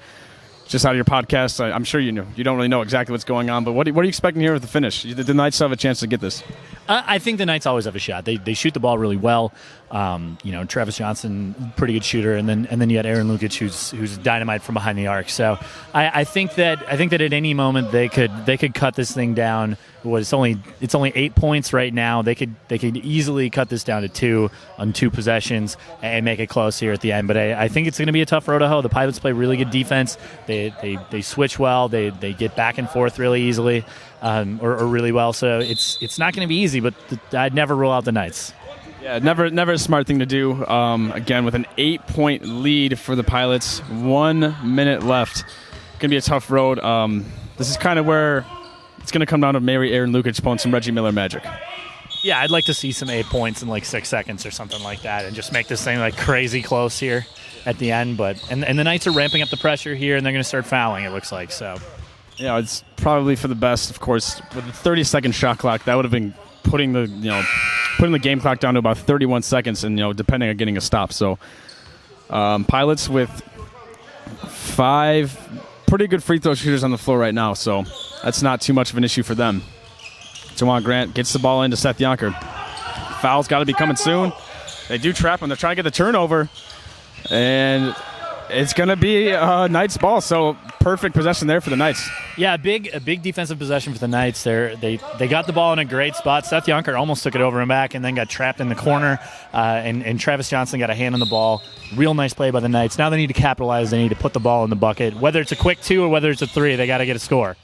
just out of your podcast, I'm sure you don't really know exactly what's going on, but what are you expecting here with the finish? The Knights have a chance to get this. I think the Knights always have a shot. They shoot the ball really well. Travis Johnson, pretty good shooter, and then you got Aaron Lukic, who's dynamite from behind the arc. So I think that at any moment they could cut this thing down. It's only 8 points right now. They could easily cut this down to 2 on 2 possessions and make it close here at the end. But I think it's going to be a tough road to hoe. The Pilots play really good defense. They switch well. They get back and forth really easily, or really well. So it's not going to be easy. But I'd never rule out the Knights. Yeah, never a smart thing to do. Again, with an 8-point lead for the Pilots, 1 minute left. Going to be a tough road. This is kind of where it's going to come down to maybe Aaron Lukic pulling some Reggie Miller magic. Yeah, I'd like to see some 8 points in like 6 seconds or something like that, and just make this thing like crazy close here at the end. But and the Knights are ramping up the pressure here, and they're going to start fouling. It looks like so. Yeah, it's probably for the best, of course. With a 30-second shot clock, that would have been putting the game clock down to about 31 seconds, and depending on getting a stop. So, Pilots with 5 pretty good free throw shooters on the floor right now, so that's not too much of an issue for them. Juwan Grant gets the ball into Seth Yonker. Foul's got to be coming soon. They do trap him. They're trying to get the turnover, and it's going to be a Knights ball, so perfect possession there for the Knights. Yeah, a big defensive possession for the Knights. They got the ball in a great spot. Seth Yonker almost took it over and back and then got trapped in the corner, and Travis Johnson got a hand on the ball. Real nice play by the Knights. Now they need to capitalize. They need to put the ball in the bucket. Whether it's a quick 2 or whether it's a 3, they got to get a score.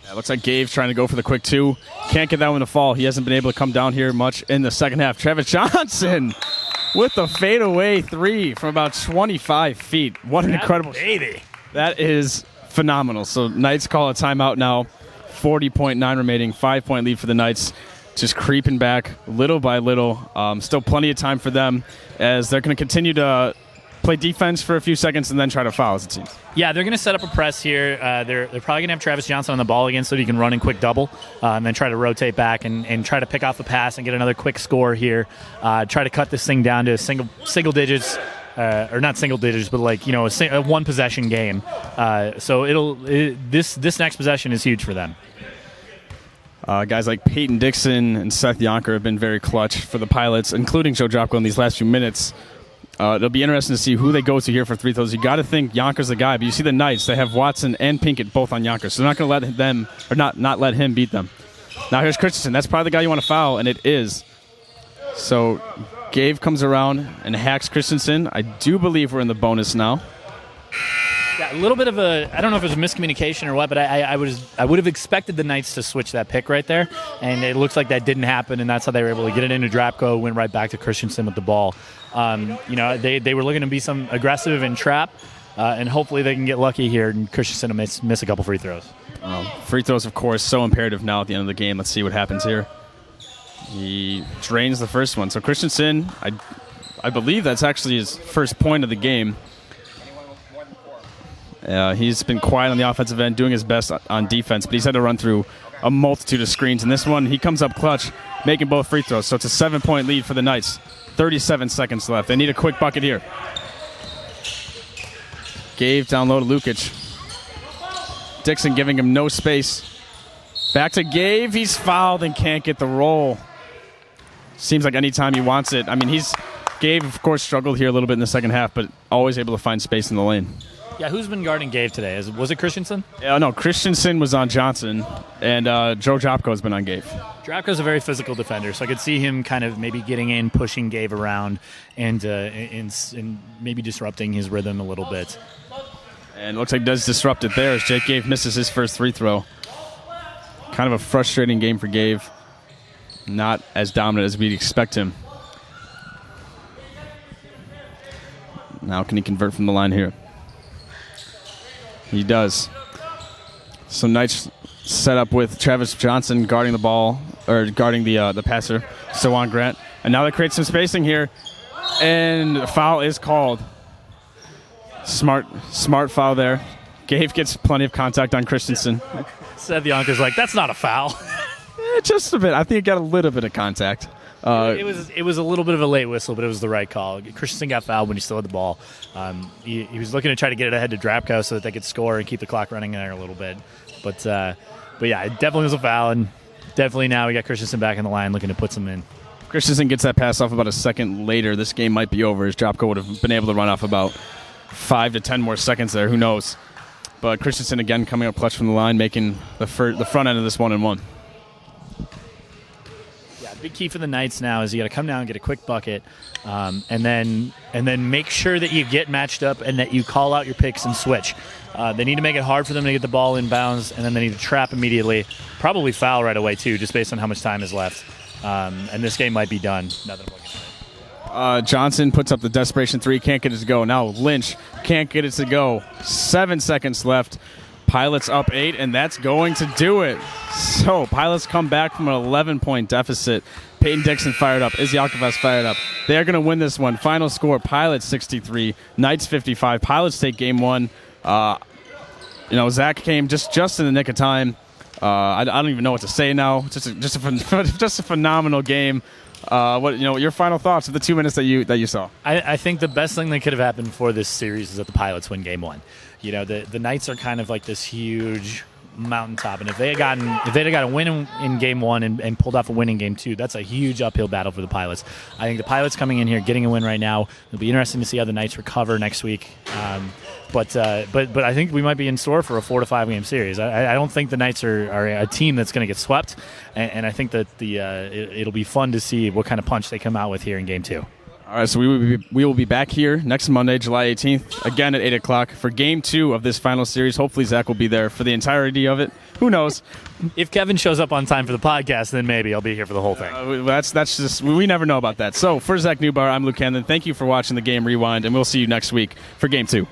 Yeah, it looks like Gabe's trying to go for the quick 2. Can't get that one to fall. He hasn't been able to come down here much in the second half. Travis Johnson with the fadeaway 3 from about 25 feet. What an incredible baby. That is phenomenal. So Knights call a timeout now. 40.9 remaining. 5-point lead for the Knights. Just creeping back little by little. Still plenty of time for them as they're going to continue to play defense for a few seconds and then try to foul as a team. Yeah, they're going to set up a press here. They're probably going to have Travis Johnson on the ball again so that he can run in quick double and then try to rotate back and try to pick off the pass and get another quick score here. Try to cut this thing down to single digits. Or not single digits, but like a one possession game. So this next possession is huge for them. Guys like Peyton Dixon and Seth Yonker have been very clutch for the Pilots, including Joe Dropko in these last few minutes. It'll be interesting to see who they go to here for free throws. You got to think Yonker's the guy, but you see the Knights, they have Watson and Pinkett both on Yonker, so they're not going to let them or not let him beat them. Now here's Christensen. That's probably the guy you want to foul, and it is. So Gabe comes around and hacks Christensen. I do believe we're in the bonus now. Yeah, a little bit of I don't know if it was miscommunication or what, but I would have expected the Knights to switch that pick right there, and it looks like that didn't happen, and that's how they were able to get it into Drapko, went right back to Christensen with the ball. They were looking to be some aggressive and trap, and hopefully they can get lucky here, and Christensen will miss a couple free throws. Free throws, of course, so imperative now at the end of the game. Let's see what happens here. He drains the first one. So Christensen, I believe that's actually his first point of the game. He's been quiet on the offensive end, doing his best on defense, but he's had to run through a multitude of screens. In this one, he comes up clutch, making both free throws. So it's a 7-point lead for the Knights. 37 seconds left. They need a quick bucket here. Gabe down low to Lukic. Dixon giving him no space. Back to Gabe. He's fouled and can't get the roll. Seems like anytime he wants it. I mean, Gabe, of course, struggled here a little bit in the second half, but always able to find space in the lane. Yeah, who's been guarding Gabe today? Was it Christensen? Yeah, no, Christensen was on Johnson, and Joe Dropko has been on Gabe. Dropko's a very physical defender, so I could see him kind of maybe getting in, pushing Gabe around, and maybe disrupting his rhythm a little bit. And it looks like does disrupt it there as Jake Gabe misses his first free throw. Kind of a frustrating game for Gabe. Not as dominant as we'd expect him. Now can he convert from the line here? He does. So Knights set up with Travis Johnson guarding the ball, or guarding the passer, Juwan Grant. And now they create some spacing here. And a foul is called. Smart foul there. Gabe gets plenty of contact on Christensen. Seth Yonker's like, that's not a foul. Just a bit. I think it got a little bit of contact. It was a little bit of a late whistle, but it was the right call. Christensen got fouled when he still had the ball. He was looking to try to get it ahead to Drapko so that they could score and keep the clock running there a little bit. But yeah, it definitely was a foul, and definitely now we got Christensen back in the line looking to put some in. Christensen gets that pass off about a second later. This game might be over, as Jopko would have been able to run off about 5 to 10 more seconds there. Who knows? But Christensen again coming up clutch from the line, making the front end of this 1-1. Yeah, big key for the Knights now is you got to come down and get a quick bucket, and then make sure that you get matched up and that you call out your picks and switch. They need to make it hard for them to get the ball in bounds, and then they need to trap immediately. Probably foul right away too, just based on how much time is left. And this game might be done. Now that I'm looking at it. Johnson puts up the desperation three, can't get it to go. Now Lynch can't get it to go. 7 seconds left. Pilots up 8, and that's going to do it. So Pilots come back from an 11-point deficit. Peyton Dixon fired up. Izzy Alcavez fired up. They are going to win this one. Final score, Pilots 63, Knights 55. Pilots take game 1. Zach came just in the nick of time. I don't even know what to say now. Just a phenomenal game. Your final thoughts of the 2 minutes that you saw? I think the best thing that could have happened for this series is that the Pilots win game 1. The Knights are kind of like this huge mountaintop, and if they'd have got a win in game 1 and pulled off a win in game 2, that's a huge uphill battle for the Pilots. I think the Pilots coming in here, getting a win right now, it'll be interesting to see how the Knights recover next week. But I think we might be in store for a 4 to 5 game series. I don't think the Knights are a team that's going to get swept, and I think that it'll be fun to see what kind of punch they come out with here in game 2. All right, so we will be back here next Monday, July 18th, again at 8 o'clock for game 2 of this final series. Hopefully Zach will be there for the entirety of it. Who knows? If Kevin shows up on time for the podcast, then maybe I'll be here for the whole thing. That's just, we never know about that. So for Zach Newbar, I'm Luke Hanlon. Thank you for watching the Game Rewind, and we'll see you next week for game 2.